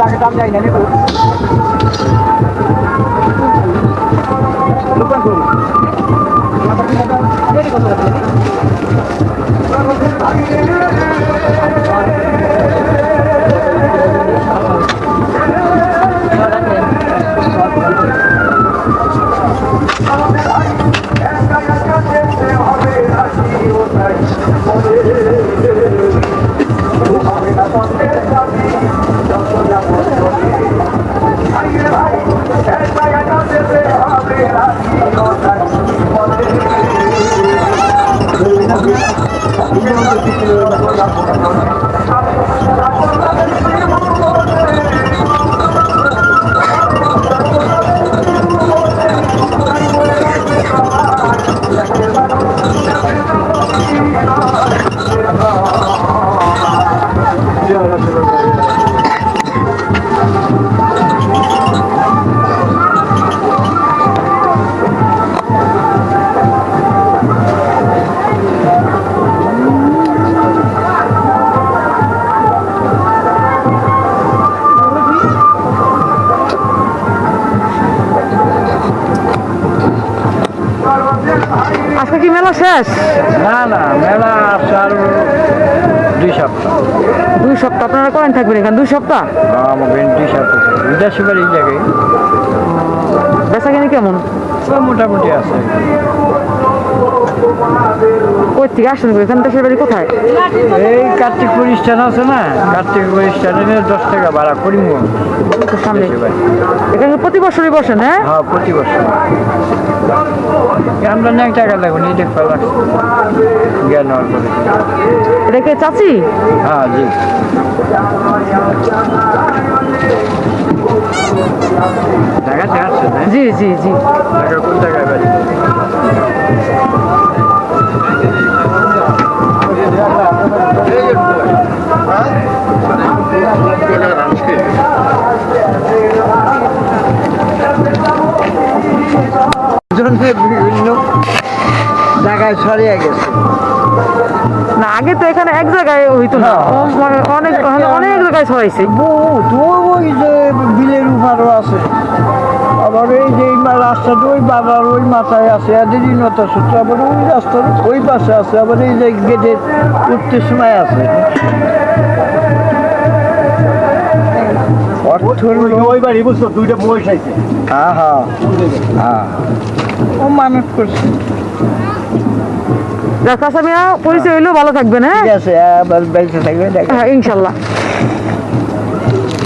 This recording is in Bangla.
আগে দাম যাই না নেব দোকান করুন আজকে কি মেলা শেষ? না না মেলা আপনার 2 সপ্তাহ 2 সপ্তাহ আপনারা করেন থাকবেন এখানে 2 সপ্তাহ? আমার 2 সপ্তাহ বিদেশি বাড়ি এই জায়গায় বেচা কিনে কেমন? মোটামুটি আছে। কই থেকে আসেন? এখান দেশের বাড়ি কোথায়? এই কার্তিকপুর স্ট্যান্ড আছে না, কার্তিকপুর স্ট্যান্ডে 10 টাকা ভাড়া করি সামনে এখানে প্রতি বছরই বসেন? হ্যাঁ হ্যাঁ প্রতি বছর আমরা অনেক টাকা লাগবে এই দেখতে লাগছে জ্ঞান হওয়ার পরে। এটা কে চাচি? হ্যাঁ জি জায়গাতে আসছে না? জি জি জি। জায়গা কোন জায়গায় বাড়ি? বিভিন্ন জায়গায় ছড়িয়ে গেছে না আগে তো এখানে এক জায়গায় হইতো না, মানে অনেক অনেক জায়গায় ছড়াইছে। বহুত ওই যে বিলের উপরও আছে, আবার এই যে রাস্তাটা ওই বাবার ওই মাথায় আছে এদেরই নতা সূত্র, আবার ওই রাস্তার ওই পাশে আছে, আবার এই যে গেটের উঠতে সময় আছে। ওই বাড়ি বুঝছো 2টা বই খাইছে। হ্যাঁ হ্যাঁ হ্যাঁ ও মানুষ করছে। চাচা মিয়া পরিচয় হইলেও ভালো থাকবেন। হ্যাঁ ঠিক আছে, আবার বেঁচে থাকবে হ্যাঁ ইনশাল্লাহ।